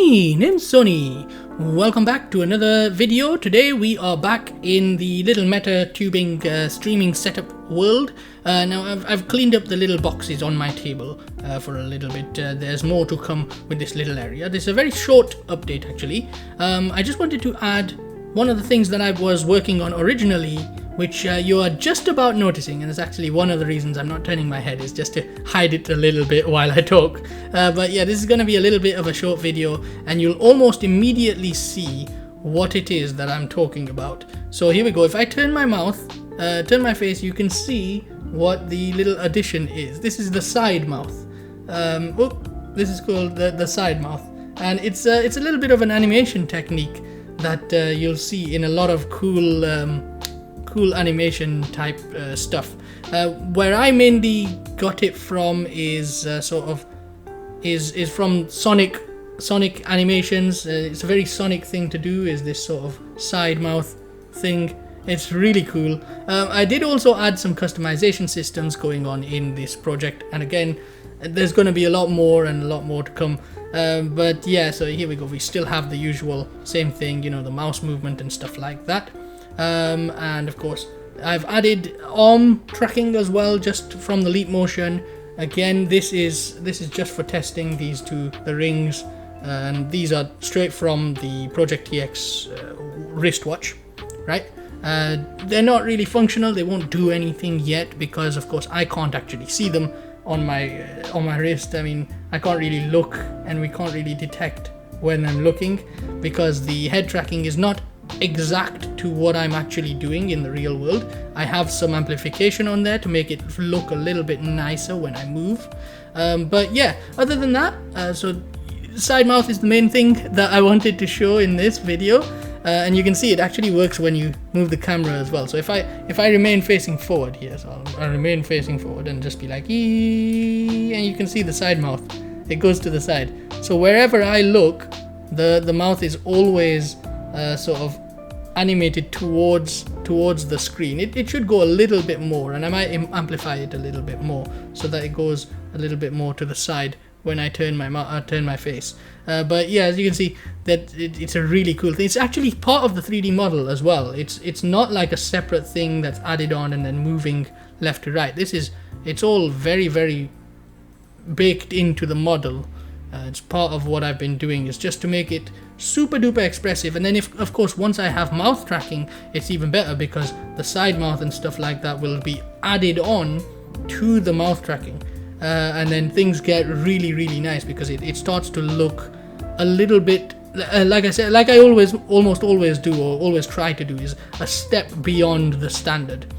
My name's Sonny. Welcome back to another video. Today we are back in the little MetaTubing streaming setup world. Now I've cleaned up the little boxes on my table for a little bit. There's more to come with this little area. This is a very short update actually. I just wanted to add one of the things that I was working on originally, which you are just about noticing, and it's actually one of the reasons I'm not turning my head, is just to hide it a little bit while I talk. But yeah, this is going to be a little bit of a short video, and you'll almost immediately see what it is that I'm talking about. So here we go. If I turn my mouth, turn my face, you can see what the little addition is. This is the side mouth. This is called the side mouth, and it's a little bit of an animation technique that you'll see in a lot of cool animation type stuff. Where I mainly got it from is from Sonic animations. It's a very Sonic thing to do, is this sort of side mouth thing. It's really cool. I did also add some customization systems going on in this project, and again, there's going to be a lot more to come. But yeah, so here we go. We still have the usual same thing, you know, the mouse movement and stuff like that. And of course I've added arm tracking as well, just from the Leap Motion. Again, this is just for testing these the rings, and these are straight from the Project TX wristwatch, right? They're not really functional, they won't do anything yet, because of course I can't actually see them on my wrist. I mean, I can't really look, and we can't really detect when I'm looking, because the head tracking is not exact to what I'm actually doing in the real world. I have some amplification on there to make it look a little bit nicer when I move. But yeah, other than that, so side mouth is the main thing that I wanted to show in this video. And you can see it actually works when you move the camera as well. So if I remain facing forward here, so I'll remain facing forward and just be like ee, and you can see the side mouth, it goes to the side. So wherever I look, the mouth is always sort of animated towards the screen. It should go a little bit more, and I might amplify it a little bit more so that it goes a little bit more to the side when I turn my face. But yeah, as you can see, that it's a really cool thing. It's actually part of the 3D model as well. It's not like a separate thing that's added on and then moving left to right. It's all very, very baked into the model. It's part of what I've been doing, is just to make it super duper expressive. And then of course once I have mouth tracking, it's even better, because the side mouth and stuff like that will be added on to the mouth tracking. And then things get really, really nice, because it starts to look a little bit, like I said, like I almost always do, or always try to do, is a step beyond the standard,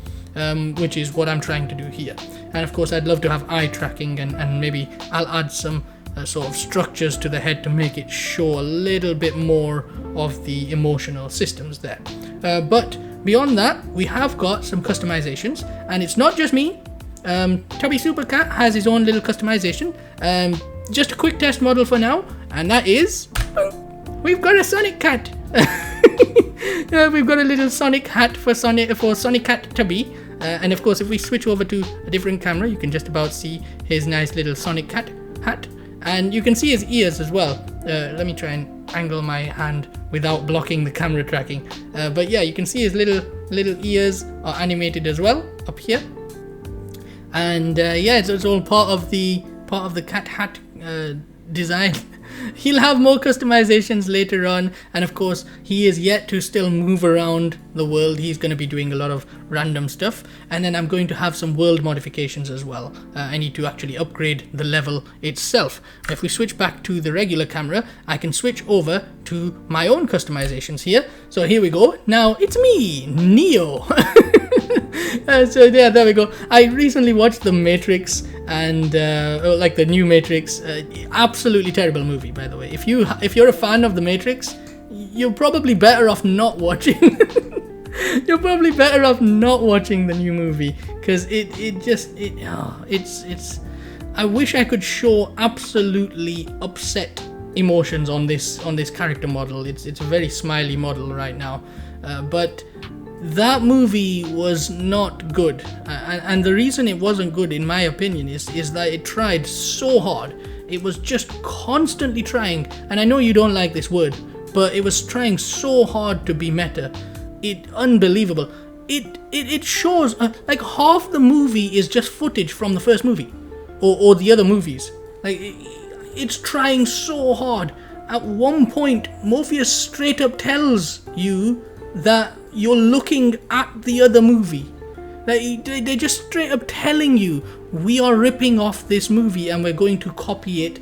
which is what I'm trying to do here. And of course I'd love to have eye tracking, and maybe I'll add some sort of structures to the head to make it show a little bit more of the emotional systems there. But beyond that, we have got some customizations, and it's not just me. Tubby Supercat has his own little customization. Just a quick test model for now, and that is, we've got a Sonic Cat. We've got a little Sonic hat for Sonic Cat Tubby. And of course, if we switch over to a different camera, you can just about see his nice little Sonic Cat hat. And you can see his ears as well. Let me try and angle my hand without blocking the camera tracking. But yeah, you can see his little ears are animated as well up here. And yeah, it's all part of the cat hat design. He'll have more customizations later on, and of course he is yet to still move around the world. He's going to be doing a lot of random stuff, and then I'm going to have some world modifications as well. I need to actually upgrade the level itself. If we switch back to the regular camera, I can switch over to my own customizations here. So here we go. Now it's me, Neo. So yeah, there we go. I recently watched The Matrix, and like the new Matrix. Absolutely terrible movie, by the way. If you're a fan of The Matrix, you're probably better off not watching. You're probably better off not watching the new movie, because it's. I wish I could show absolutely upset emotions on this character model. It's a very smiley model right now, but that movie was not good, and the reason it wasn't good, in my opinion, is that it tried so hard. it was just constantly trying, and I know you don't like this word, but it was trying so hard to be meta. Unbelievable. It shows like half the movie is just footage from the first movie or the other movies. Like it's trying so hard. At one point, Morpheus straight up tells you that you're looking at the other movie. They're just straight up telling you, we are ripping off this movie and we're going to copy it,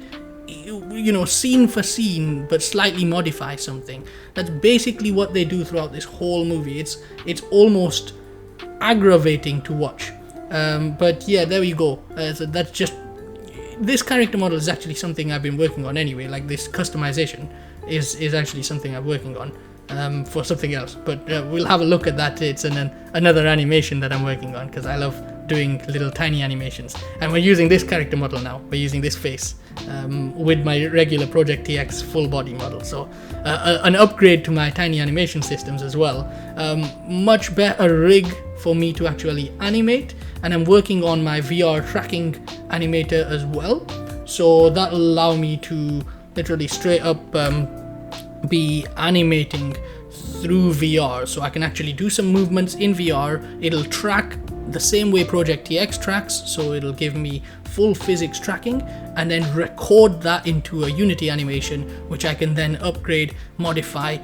you know, scene for scene, but slightly modify something. That's basically what they do throughout this whole movie. It's almost aggravating to watch. But yeah, there you go. So that's just... This character model is actually something I've been working on anyway. Like this customization is actually something I'm working on for something else. But we'll have a look at that. It's another animation that I'm working on because I love doing little tiny animations. And we're using this character model now. We're using this face with my regular Project TX full body model. So an upgrade to my tiny animation systems as well. Much better rig for me to actually animate. And I'm working on my VR tracking animator as well. So that'll allow me to literally straight up be animating through VR. So I can actually do some movements in VR. It'll track the same way Project TX tracks. So it'll give me full physics tracking and then record that into a Unity animation, which I can then upgrade, modify,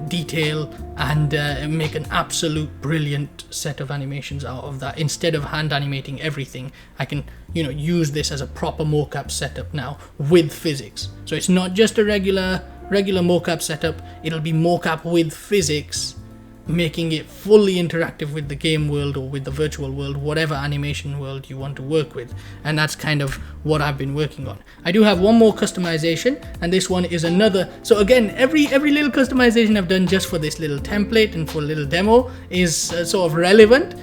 detail, and make an absolute brilliant set of animations out of that. Instead of hand animating everything, I can, you know, use this as a proper mocap setup now with physics. So it's not just a regular mocap setup, it'll be mocap with physics, making it fully interactive with the game world or with the virtual world, whatever animation world you want to work with. And that's kind of what I've been working on. I do have one more customization, and this one is another. So again, every little customization I've done just for this little template and for a little demo is sort of relevant.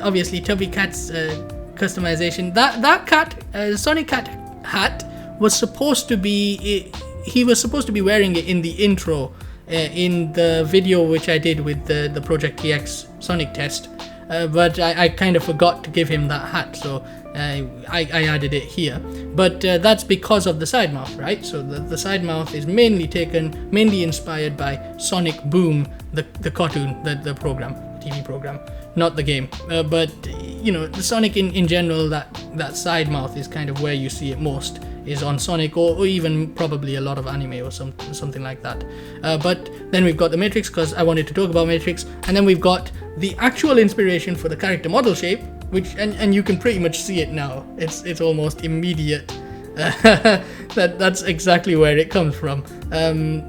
Obviously, Tubby Cat's customization. That cat, Sonic Cat hat, was supposed to be... He was supposed to be wearing it in the intro, in the video which I did with the Project TX Sonic test, but I kind of forgot to give him that hat, so I added it here. But that's because of the side mouth, right? So the side mouth is mainly inspired by Sonic Boom, the cartoon, the program, TV program, not the game. But you know, the Sonic in general, that side mouth is kind of where you see it most, is on Sonic, or even probably a lot of anime or something like that. But then we've got the Matrix, because I wanted to talk about Matrix, and then we've got the actual inspiration for the character model shape, which and you can pretty much see it now. It's almost immediate. That's exactly where it comes from.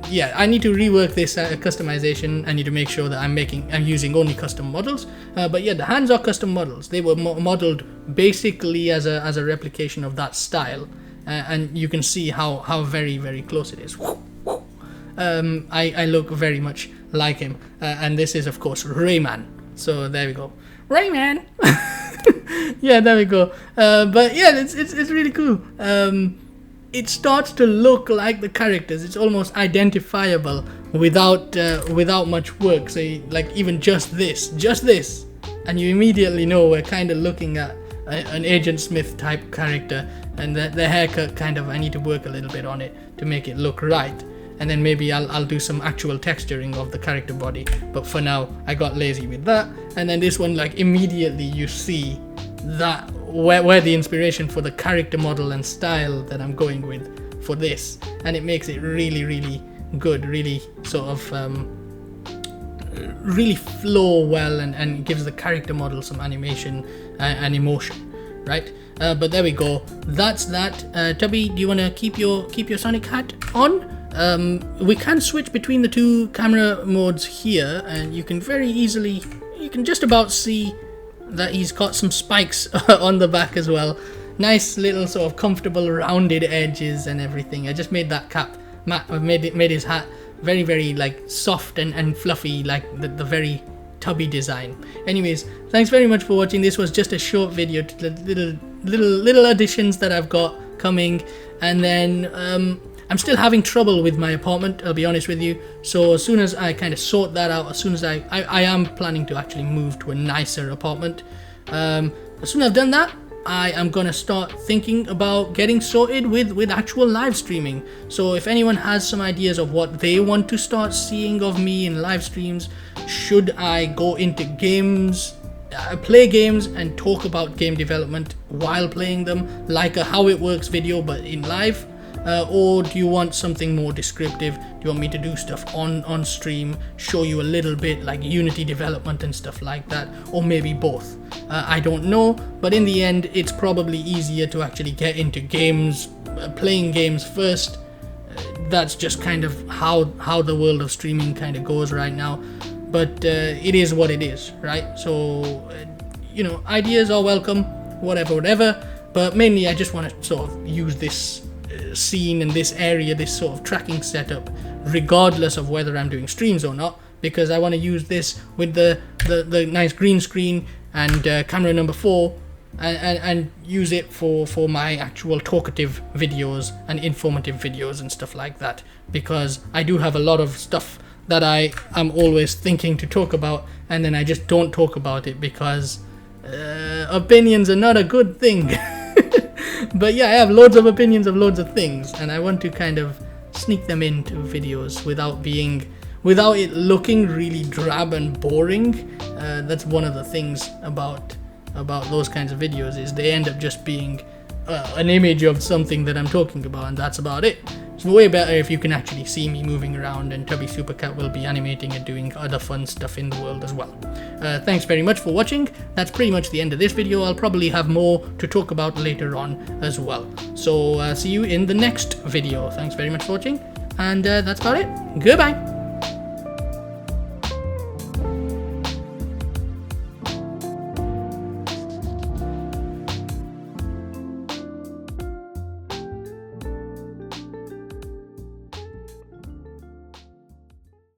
Yeah, I need to rework this customization. I need to make sure that I'm using only custom models. But yeah, the hands are custom models. They were modeled basically as a replication of that style. And you can see how very, very close it is. I look very much like him. And this is, of course, Rayman. So there we go. Rayman! Yeah, there we go. But yeah, it's really cool. It starts to look like the characters. It's almost identifiable without much work. So like even just this. And you immediately know we're kind of looking at an Agent Smith type character, and the haircut kind of, I need to work a little bit on it to make it look right, and then maybe I'll do some actual texturing of the character body, but for now I got lazy with that. And then this one, like immediately you see that where the inspiration for the character model and style that I'm going with for this, and it makes it really, really good, really sort of really flow well, and gives the character model some animation and emotion, right? But there we go. That's that. Tubby, do you want to keep your Sonic hat on? We can switch between the two camera modes here, and you can just about see that he's got some spikes on the back as well. Nice little sort of comfortable rounded edges and everything. I just made that cap matte. I've made his hat very, very like soft and fluffy, like the very Tubby design. Anyways, thanks very much for watching. This was just a short video to the little additions that I've got coming, and then I'm still having trouble with my apartment, I'll be honest with you. So as soon as I kind of sort that out, as soon as I am planning to actually move to a nicer apartment, as soon as I've done that, I am gonna start thinking about getting sorted with actual live streaming. So if anyone has some ideas of what they want to start seeing of me in live streams, should I go into games, play games and talk about game development while playing them, like a how it works video but in live? Or do you want something more descriptive? Do you want me to do stuff on stream, show you a little bit like Unity development and stuff like that, or maybe both? I don't know, but in the end it's probably easier to actually get into games, playing games first. That's just kind of how the world of streaming kind of goes right now, but it is what it is, right? So you know, ideas are welcome, whatever, but mainly I just want to sort of use this scene in this area, this sort of tracking setup, regardless of whether I'm doing streams or not, because I want to use this with the nice green screen and camera number 4 and use it for my actual talkative videos and informative videos and stuff like that, because I do have a lot of stuff that I am always thinking to talk about and then I just don't talk about it because opinions are not a good thing. But yeah, I have loads of opinions of loads of things, and I want to kind of sneak them into videos without it looking really drab and boring. That's one of the things about those kinds of videos, is they end up just being an image of something that I'm talking about, and that's about it. It's way better if you can actually see me moving around, and Tubby Supercat will be animating and doing other fun stuff in the world as well. Thanks very much for watching. That's pretty much the end of this video. I'll probably have more to talk about later on as well. So see you in the next video. Thanks very much for watching, and that's about it. Goodbye.